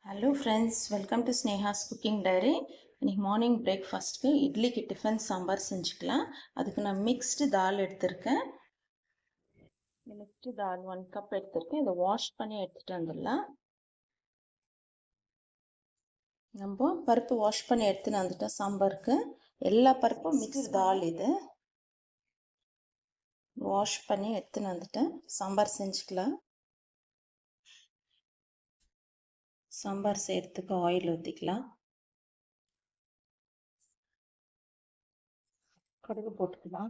Hello friends, welcome to Sneha's cooking diary. இன்றைக்கி morning பிரேக்ஃபாஸ்ட்டுக்கு இட்லிக்கு டிஃபன் சாம்பார் செஞ்சுக்கலாம். அதுக்கு நான் மிக்ஸ்டு தால் எடுத்திருக்கேன். மிக்ஸ்டு தால் 1 கப் எடுத்திருக்கேன். இதை வாஷ் பண்ணி எடுத்துகிட்டு வந்துடலாம். நம்ம பருப்பு வாஷ் பண்ணி எடுத்துன்னு வந்துட்டோம் சாம்பாருக்கு. எல்லா பருப்பும் மிக்ஸ்டு தால் இது வாஷ் பண்ணி எடுத்துன்னு வந்துட்டேன். சாம்பார் செஞ்சுக்கலாம். சாம்பார் செய்கிறதுக்கு ஆயில் ஊற்றிக்கலாம். கடுகு போட்டுக்கலாம்.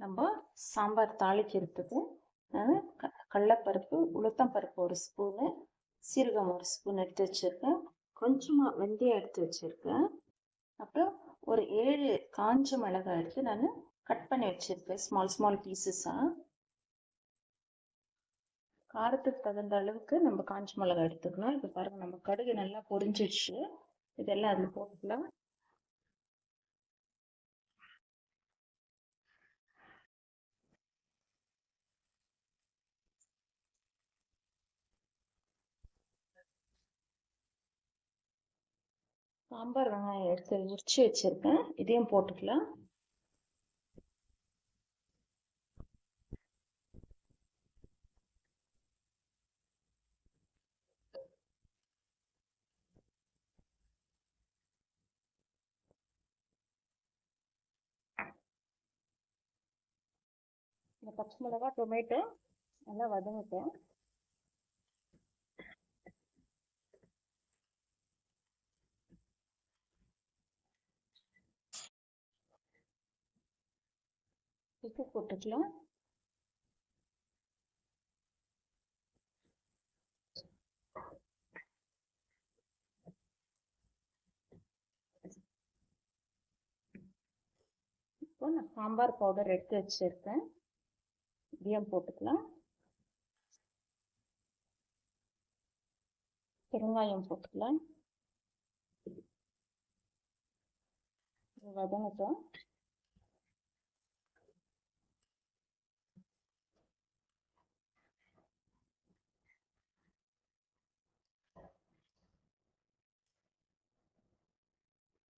நம்ம சாம்பார் தாளிக்கிறதுக்கு கடலைப்பருப்பு, உளுத்தம்பருப்பு 1 ஸ்பூனு, சீரகம் 1 ஸ்பூன் எடுத்து வச்சுருக்கேன். கொஞ்சமாக வெந்தயம் எடுத்து வச்சுருக்கேன். அப்புறம் ஒரு 7 காஞ்ச மிளகாய் எடுத்து நான் கட் பண்ணி வச்சுருக்கேன் ஸ்மால் பீசஸாக. காரத்துக்கு தகுந்த அளவுக்கு நம்ம காஞ்ச மிளகாய் எடுத்துக்கணும். இப்போ பாருங்கள், நம்ம கடுகு நல்லா பொரிஞ்சிடுச்சு. இதெல்லாம் அதில் போட்டுக்கலாம். சாம்பார் வெங்காயம் எடுத்து உரிச்சு வச்சுருக்கேன். இதையும் போட்டுக்கலாம். இந்த பச்சை மிளகா, டொமேட்டோ நல்லா வதங்கிட்டேன். உப்பு போட்டுக்கலாம். இப்போ நான் சாம்பார் பவுடர் எடுத்து வச்சுருக்கேன். இதையும் போட்டுக்கலாம். பெருங்காயம் போட்டுக்கலாம். வதங்கட்டும்.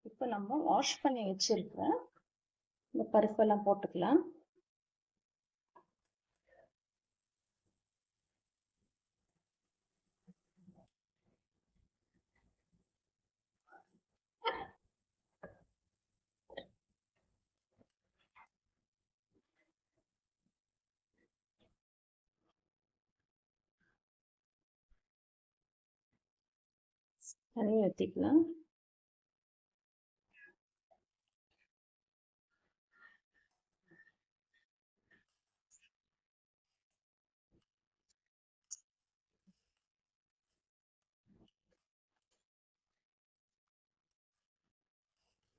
இப்போ நம்ம வாஷ் பண்ணி வச்சிருக்கேன் இந்த பருப்பெல்லாம் போட்டுக்கலாம். தண்ணி ஊற்றிக்கலாம்.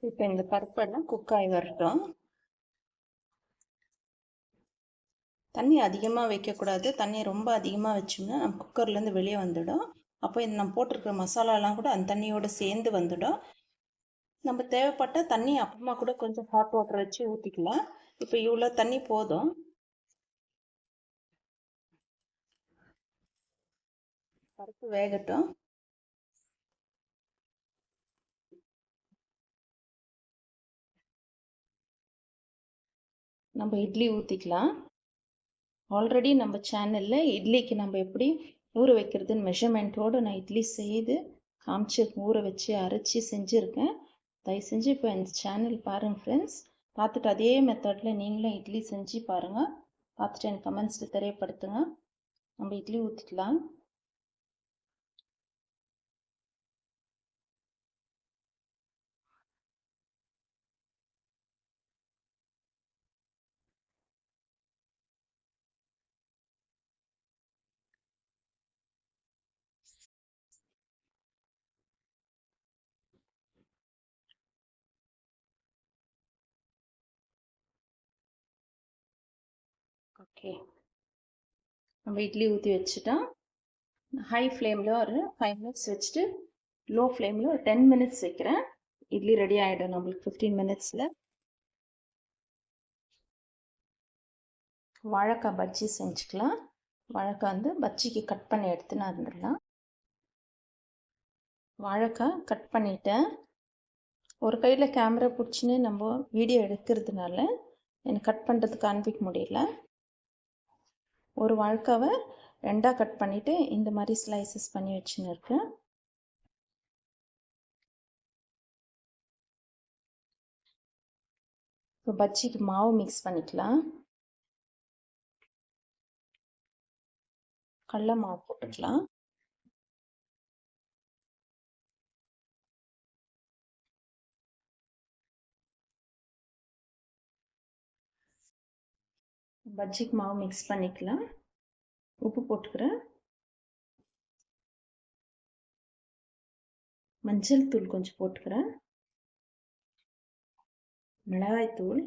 இப்போ இந்த பருப்பெல்லாம் குக் ஆகி வரட்டும். தண்ணி அதிகமாக வைக்கக்கூடாது. தண்ணி ரொம்ப அதிகமாக வச்சோம்னா நம்ம குக்கர்லேருந்து வெளியே வந்துடும். அப்போ இந்த நம்ம போட்டிருக்கிற மசாலாலாம் கூட அந்த தண்ணியோடு சேர்ந்து வந்துடும். நம்ம தேவைப்பட்ட தண்ணி அப்புறமா கூட கொஞ்சம் ஹாட் வாட்டர் வச்சு ஊற்றிக்கலாம். இப்போ இவ்வளோ தண்ணி போதும். பருப்பு வேகட்டும். நம்ம இட்லி ஊற்றிக்கலாம். ஆல்ரெடி நம்ம சேனலில் இட்லிக்கு நம்ம எப்படி ஊற வைக்கிறதுன்னு மெஷர்மெண்ட்டோடு நான் இட்லி செய்து காமிச்சிருக்கேன். ஊற வச்சு அரைச்சி செஞ்சுருக்கேன். தயவு செஞ்சு இப்போ இந்த சேனல் பாருங்கள் ஃப்ரெண்ட்ஸ். பார்த்துட்டு அதே மெத்தடில் நீங்களும் இட்லி செஞ்சு பாருங்கள். பார்த்துட்டு எனக்கு கமெண்ட்ஸில் தெரியப்படுத்துங்க. நம்ம இட்லி ஊற்றிக்கலாம். ஓகே, நம்ம இட்லி ஊற்றி வச்சுட்டோம். ஹை ஃப்ளேமில் ஒரு 5 மினிட்ஸ் வச்சுட்டு லோ ஃப்ளேமில் ஒரு 10 மினிட்ஸ் வைக்கிறேன். இட்லி ரெடி ஆகிடும் நம்மளுக்கு 15 மினிட்ஸில். வாழைக்காய் பஜ்ஜி செஞ்சுக்கலாம். வாழைக்காய் வந்து பஜ்ஜிக்கு கட் பண்ணி எடுத்துன்னு வந்துடலாம். வாழைக்காய் கட் பண்ணிட்டேன். ஒரு கையில் கேமரா பிடிச்சின்னு நம்ம வீடியோ எடுக்கிறதுனால எனக்கு கட் பண்ணுறதுக்கு காண்பிக்க முடியல. ஒரு வாழைக்காவை 2ஆக கட் பண்ணிவிட்டு இந்த மாதிரி ஸ்லைசஸ் பண்ணி வச்சுன்னு இருக்கேன். இப்போ பஜ்ஜிக்கு மாவு மிக்ஸ் பண்ணிக்கலாம். கடல மாவு போட்டுக்கலாம். பஜ்ஜிக்கு மாவு மிக்ஸ் பண்ணிக்கலாம். உப்பு போட்டுக்கிறேன். மஞ்சள் தூள் கொஞ்சம் போட்டுக்கிறேன். மிளகாய் தூள்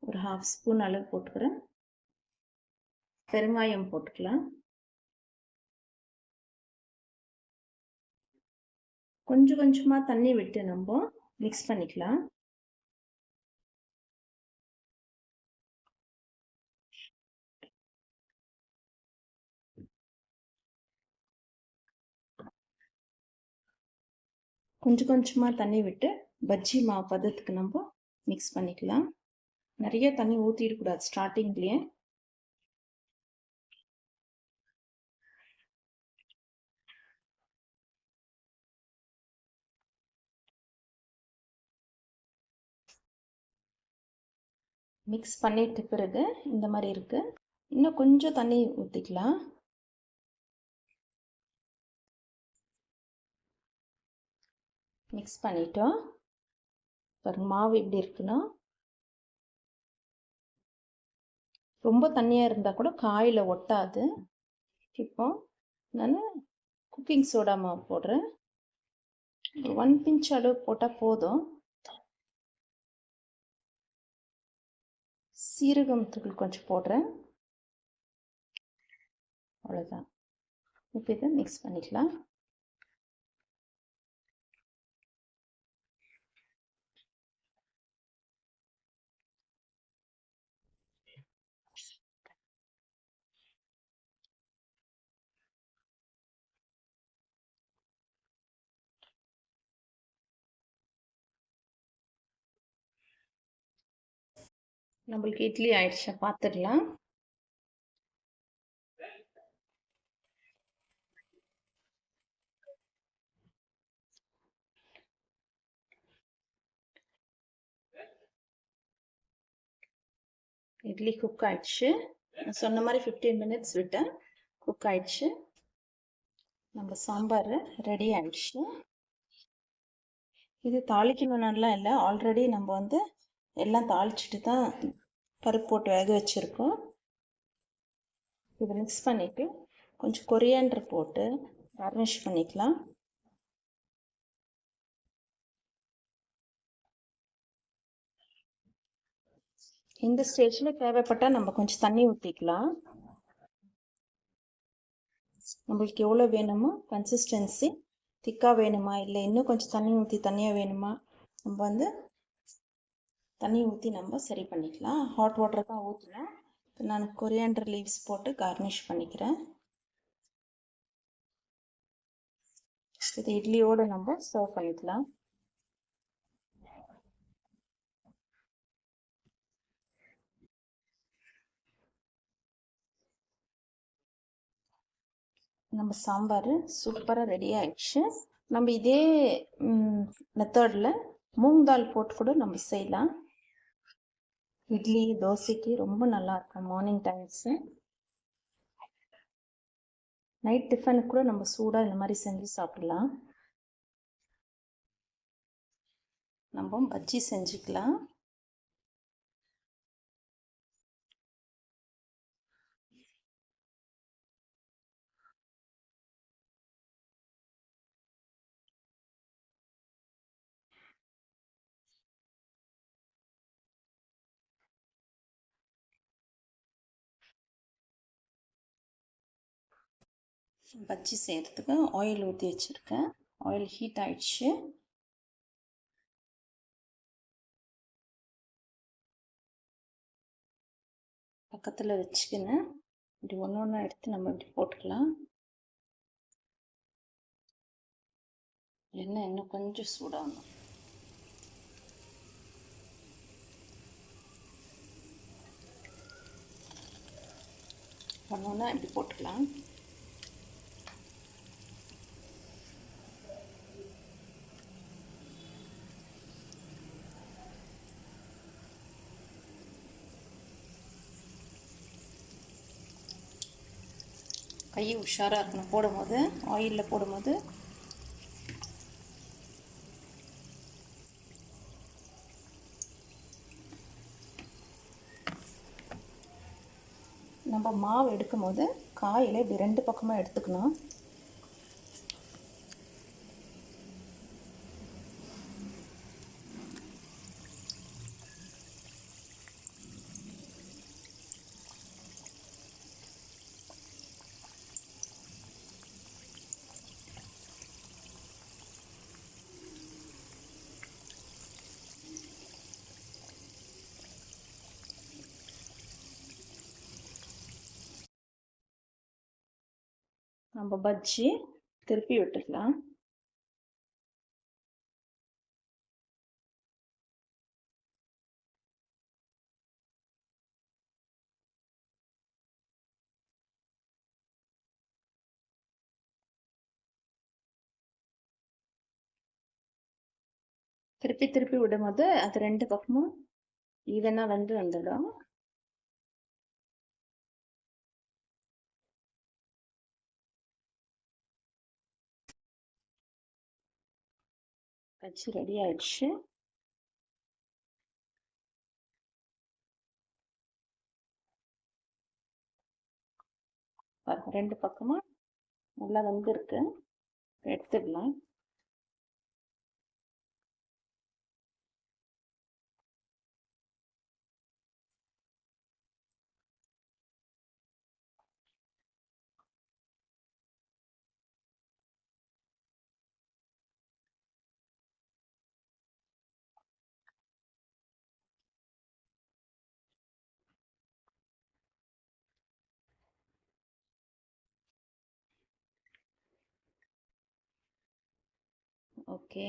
ஒரு 1/2 ஸ்பூன் அளவு போட்டுக்கிறேன். பெருங்காயம் போட்டுக்கலாம். கொஞ்சம் கொஞ்சமாக தண்ணி விட்டு நம்ம மிக்ஸ் பண்ணிக்கலாம். கொஞ்சம் கொஞ்சமாக தண்ணி விட்டு பஜ்ஜி மாவு பதத்துக்கு நம்ம மிக்ஸ் பண்ணிக்கலாம். நிறைய தண்ணி ஊற்றிடக்கூடாது ஸ்டார்டிங்லேயே. மிக்ஸ் பண்ணிட்ட பிறகு இந்த மாதிரி இருக்குது. இன்னும் கொஞ்சம் தண்ணி ஊற்றிக்கலாம். மிக்ஸ் பண்ணிட்டோம். பாருங்க மாவு இப்படி இருக்குன்னா, ரொம்ப தண்ணியாக இருந்தால் கூட காயில் ஒட்டாது. இப்போ நான் குக்கிங் சோடா மாவு போடுறேன். 1 பிஞ்ச் அளவு போட்டால் போதும். சீரகம் தூள் கொஞ்சம் போடுறேன். அவ்வளோதான். இப்போ இதை மிக்ஸ் பண்ணிக்கலாம். நம்மளுக்கு இட்லி ஆயிடுச்சா பார்த்துடலாம். இட்லி குக் ஆயிடுச்சு. நான் சொன்ன மாதிரி 15 மினிட்ஸ் விட்டேன். குக் ஆயிடுச்சு. நம்ம சாம்பார் ரெடி ஆயிடுச்சு. இது தாளிக்கணும்னுலாம் இல்லை. ஆல்ரெடி நம்ம வந்து எல்லாம் தாளிச்சிட்டு தான் பருப்பு போட்டு வேக வச்சுருக்கோம். இதை மிக்ஸ் பண்ணிவிட்டு கொஞ்சம் கொரியாண்டர் போட்டு கார்னிஷ் பண்ணிக்கலாம். இந்த ஸ்டேஜில் தேவைப்பட்டால் நம்ம கொஞ்சம் தண்ணி ஊற்றிக்கலாம். நம்மளுக்கு எவ்வளோ வேணுமோ கன்சிஸ்டன்சி, திக்காக வேணுமா இல்லை இன்னும் கொஞ்சம் தண்ணி ஊற்றி தண்ணியாக வேணுமா, நம்ம வந்து தண்ணி ஊற்றி நம்ம சரி பண்ணிக்கலாம். ஹாட் வாட்டர் தான் ஊற்றுனேன். இப்போ நான் கொரியாண்டர் லீவ்ஸ் போட்டு கார்னிஷ் பண்ணிக்கிறேன். இது இட்லியோடு நம்ம சர்வ் பண்ணிக்கலாம். நம்ம சாம்பார் சூப்பராக ரெடி ஆயிடுச்சு. நம்ம இதே மெத்தடில் மூங் தால் போட்டு கூட நம்ம செய்யலாம். இட்லி தோசைக்கு ரொம்ப நல்லாயிருக்கும். மார்னிங் டைம்ஸு, நைட் டிஃபனுக்கு கூட நம்ம சூடாக இந்த மாதிரி செஞ்சு சாப்பிடலாம். நம்ம பஜ்ஜி செஞ்சுக்கலாம். பஜ்ஜி செய்கிறதுக்கு ஆயில் ஊற்றி வச்சுருக்கேன். ஆயில் ஹீட் ஆயிடுச்சு. பக்கத்தில் வச்சுக்கின்னு இப்படி ஒன்று ஒன்றா எடுத்து நம்ம இப்படி போட்டுக்கலாம். எண்ணெய் இன்னும் கொஞ்சம் சூடாகணும். ஒன்று ஒன்றா இப்படி போட்டுக்கலாம். கை உஷாராக இருக்கணும் போடும்போது, ஆயிலில் போடும்போது. நம்ம மாவு எடுக்கும் போது காயில் இப்படி 2 பக்கமாக எடுத்துக்கணும். நம்ம பஜ்ஜி திருப்பி விட்டுக்கலாம். திருப்பி விடும்போது அது 2 பக்கமும் ஈவனாக வந்துடும். பஜ்ஜி ரெடி ஆயிடுச்சு. பாருங்க 2 பக்கமும் நல்லா வெந்திருக்கு. எடுத்துடலாம். ஓகே,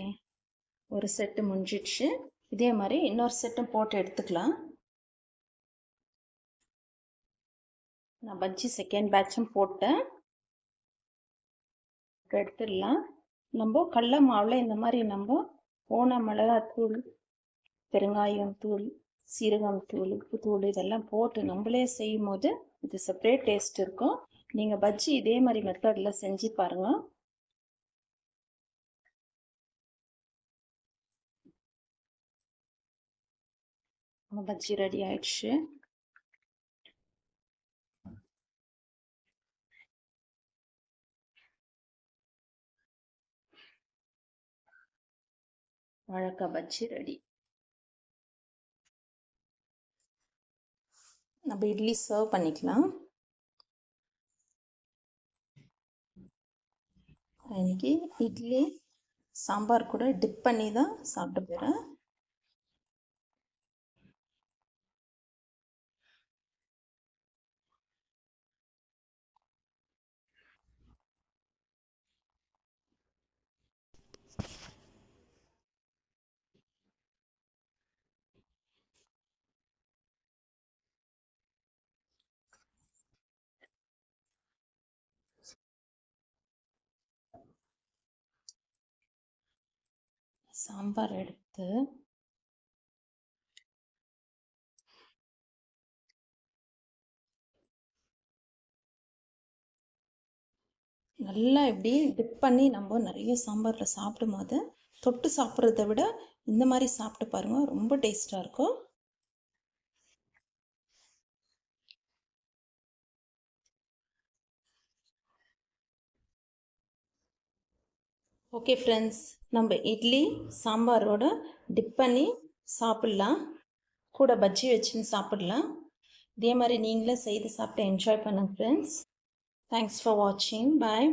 ஒரு செட்டு முடிஞ்சிடுச்சு. இதே மாதிரி இன்னொரு செட்டும் போட்டு எடுத்துக்கலாம். நான் பஜ்ஜி செகண்ட் பேட்சும் போட்டேன். எடுத்துடலாம். நம்ம கடல மாவில் இந்த மாதிரி நம்ம போன மிளகாத்தூள், பெருங்காயம் தூள், சீரகம் தூள், உப்பு தூள் இதெல்லாம் போட்டு நம்மளே செய்யும் போது இது செப்பரேட் டேஸ்ட் இருக்கும். நீங்கள் பஜ்ஜி இதே மாதிரி மெத்தடில் செஞ்சு பாருங்கள். பஜ்ஜி ரெடி ஆயிடுச்சு. வாழைக்காய் பஜ்ஜி ரெடி. நம்ம இட்லி சர்வ் பண்ணிக்கலாம். இன்னைக்கு இட்லி சாம்பார் கூட டிப் பண்ணி தான் சாப்பிட்டு போகிறேன். சாம்பார் எடுத்து நல்லா இப்படி டிப் பண்ணி நம்ம நிறைய சாம்பாரில் சாப்பிடும் போது தொட்டு சாப்பிட்றத விட இந்த மாதிரி சாப்பிட்டு பாருங்கள், ரொம்ப டேஸ்ட்டாக இருக்கும். ஓகே ஃப்ரெண்ட்ஸ், நம்ம இட்லி சாம்பாரோட டிப் பண்ணி சாப்பிட்லாம். கூட பஜ்ஜி வச்சுன்னு சாப்பிட்லாம். இதே மாதிரி நீங்களே செய்து சாப்பிட்டு என்ஜாய் பண்ணுங்க ஃப்ரெண்ட்ஸ். தேங்க்ஸ் ஃபார் வாட்சிங். பாய்.